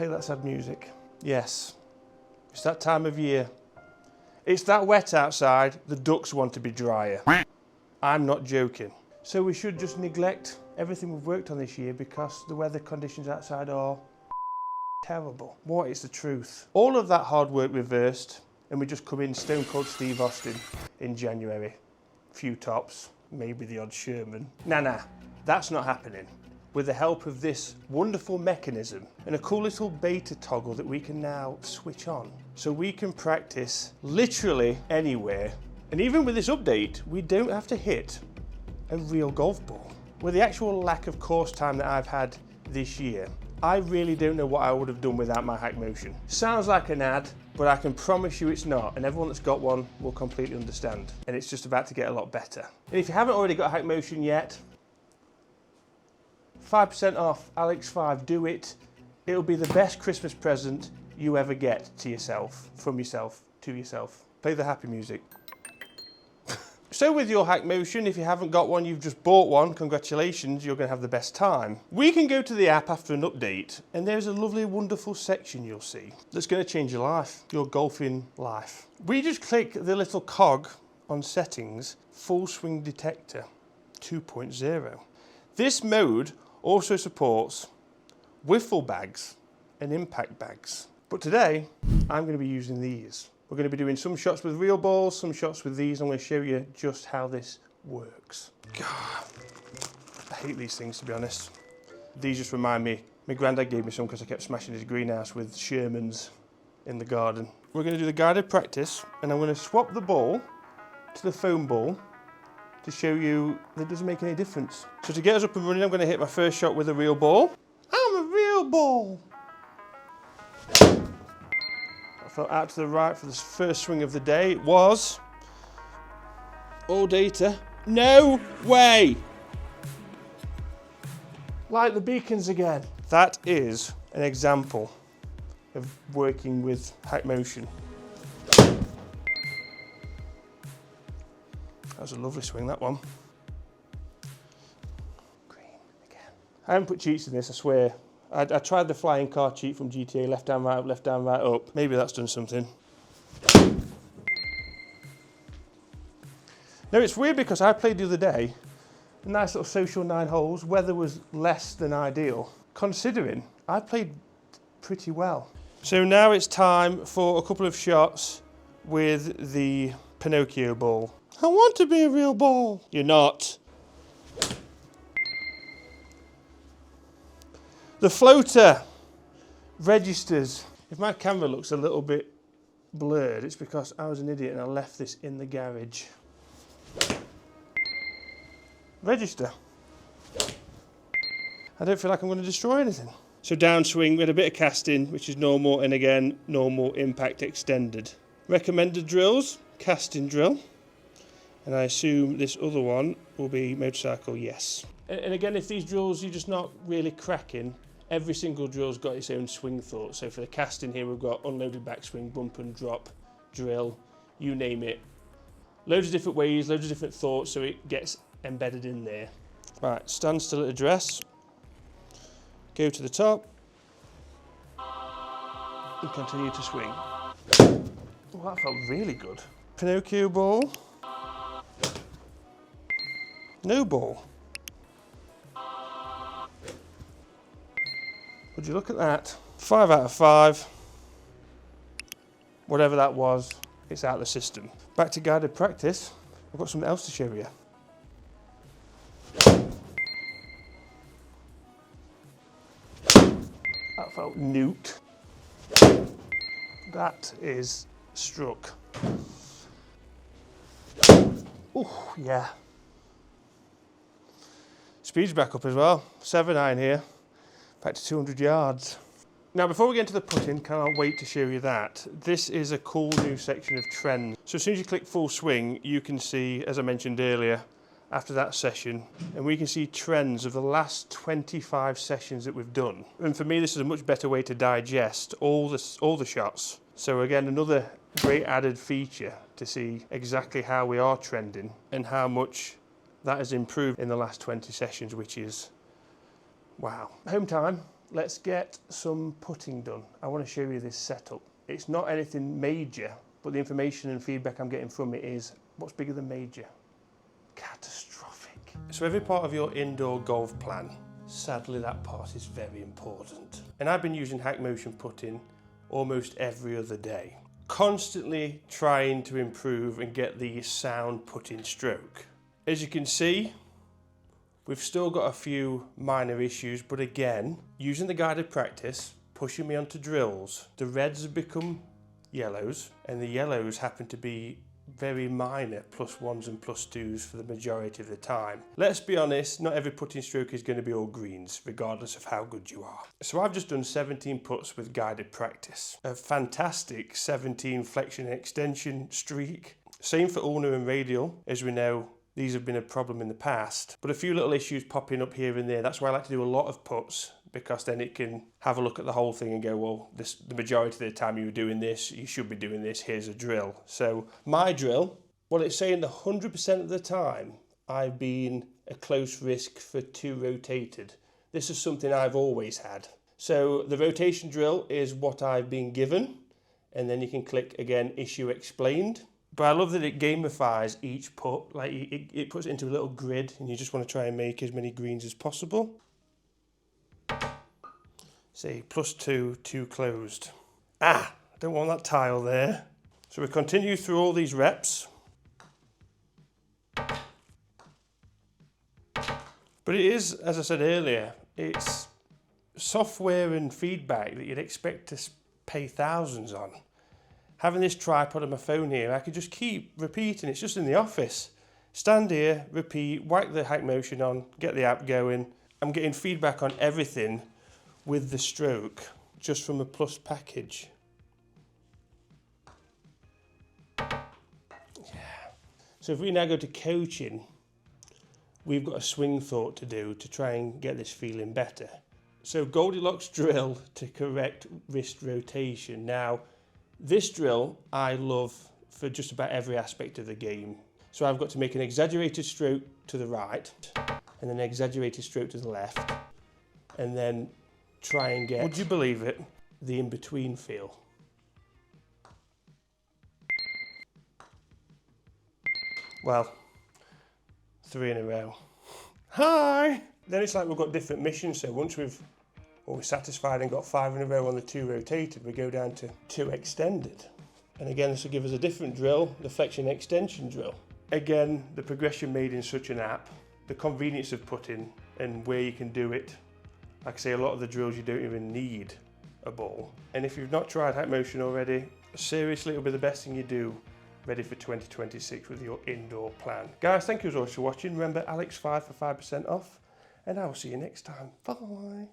Play that sad music. Yes, it's that time of year. It's that wet outside, the ducks want to be drier. I'm not joking. So we should just neglect everything we've worked on this year because the weather conditions outside are terrible. What is the truth? All of that hard work reversed, and we just come in Stone Cold Steve Austin in January. Few tops, maybe the odd Sherman. Nah, that's not happening. With the help of this wonderful mechanism and a cool little beta toggle that we can now switch on. So we can practice literally anywhere. And even with this update, we don't have to hit a real golf ball. With the actual lack of course time that I've had this year, I really don't know what I would have done without my Hackmotion. Sounds like an ad, but I can promise you it's not, and everyone that's got one will completely understand. And it's just about to get a lot better. And if you haven't already got Hackmotion yet, 5% off, Alex5, do it. It'll be the best Christmas present you ever get to yourself, from yourself, to yourself. Play the happy music. So with your Hackmotion, if you haven't got one, you've just bought one, congratulations, you're going to have the best time. We can go to the app after an update, and there's a lovely, wonderful section you'll see that's going to change your life, your golfing life. We just click the little cog on settings, full swing detector 2.0. This mode also supports wiffle bags and impact bags. But today, I'm going to be using these. We're going to be doing some shots with real balls, some shots with these. I'm going to show you just how this works. God, I hate these things, to be honest. These just remind me, my granddad gave me some because I kept smashing his greenhouse with Shermans in the garden. We're going to do the guided practice, and I'm going to swap the ball to the foam ball to show you that it doesn't make any difference. So to get us up and running, I'm going to hit my first shot with a real ball. I'm a real ball. I felt out to the right for the first swing of the day. It was all data. No way! Light the beacons again. That is an example of working with Hackmotion. That was a lovely swing, that one. Green again. I haven't put cheats in this, I swear. I tried the flying car cheat from GTA, left down, right up, left down, right up. Maybe that's done something. No, it's weird because I played the other day, a nice little social 9 holes. Weather was less than ideal, considering I played pretty well. So now it's time for a couple of shots with the Pinocchio ball. I want to be a real ball. You're not. The floater registers. If my camera looks a little bit blurred, it's because I was an idiot and I left this in the garage. Register. I don't feel like I'm going to destroy anything. So downswing, we had a bit of casting, which is normal, and again, normal impact extended. Recommended drills, casting drill. And I assume this other one will be motorcycle, yes. And again, if these drills you're just not really cracking, every single drill's got its own swing thought. So for the casting here, we've got unloaded backswing, bump and drop, drill, you name it. Loads of different ways, loads of different thoughts, so it gets embedded in there. Right, stand still at address. Go to the top. And continue to swing. Oh, that felt really good. Pinocchio ball. No ball. Would you look at that? 5 out of 5. Whatever that was, it's out of the system. Back to guided practice. I've got something else to show you. That felt newt. That is struck. Oh, yeah. Speed's back up as well. 7 iron here. Back to 200 yards. Now, before we get into the putting, can't wait to show you that. This is a cool new section of trends. So as soon as you click full swing, you can see, as I mentioned earlier, after that session, and we can see trends of the last 25 sessions that we've done. And for me, this is a much better way to digest all the shots. So again, another great added feature to see exactly how we are trending and how much that has improved in the last 20 sessions, which is wow. Home time, let's get some putting done. I want to show you this setup. It's not anything major, but the information and feedback I'm getting from it is, what's bigger than major? Catastrophic. So every part of your indoor golf plan, sadly that part is very important. And I've been using Hackmotion putting almost every other day, constantly trying to improve and get the sound putting stroke. As you can see, we've still got a few minor issues, but again, using the guided practice, pushing me onto drills, the reds have become yellows, and the yellows happen to be very minor +1s and +2s for the majority of the time. Let's be honest, not every putting stroke is going to be all greens, regardless of how good you are. So I've just done 17 putts with guided practice. A fantastic 17 flexion and extension streak. Same for ulnar and radial. As we know, these have been a problem in the past, but a few little issues popping up here and there. That's why I like to do a lot of putts, because then it can have a look at the whole thing and go, well, the majority of the time you were doing this, you should be doing this, here's a drill. So my drill, well, it's saying the 100% of the time I've been a close risk for 2 rotated. This is something I've always had. So the rotation drill is what I've been given, and then you can click again, issue explained. But I love that it gamifies each putt, like it puts it into a little grid, and you just want to try and make as many greens as possible. See, +2, 2 closed. Ah, I don't want that tile there. So we continue through all these reps. But it is, as I said earlier, it's software and feedback that you'd expect to pay thousands on. Having this tripod on my phone here, I could just keep repeating. It's just in the office. Stand here, repeat, whack the Hackmotion on, get the app going. I'm getting feedback on everything with the stroke, just from a Plus package. Yeah. So if we now go to coaching, we've got a swing thought to do to try and get this feeling better. So Goldilocks drill to correct wrist rotation. Now, this drill I love for just about every aspect of the game. So I've got to make an exaggerated stroke to the right, and then an exaggerated stroke to the left, and then try and get, would you believe it, the in-between feel. Well, 3 in a row. Hi! Then it's like we've got different missions, so once we're satisfied and got 5 in a row on the 2 rotated, we go down to 2 extended. And again, this will give us a different drill, the flexion extension drill. Again, the progression made in such an app, the convenience of putting and where you can do it. Like I say, a lot of the drills you don't even need a ball. And if you've not tried Hackmotion already, seriously, it'll be the best thing you do ready for 2026 with your indoor plan. Guys, thank you as always for watching. Remember, Alex5 for 5% off, and I will see you next time. Bye.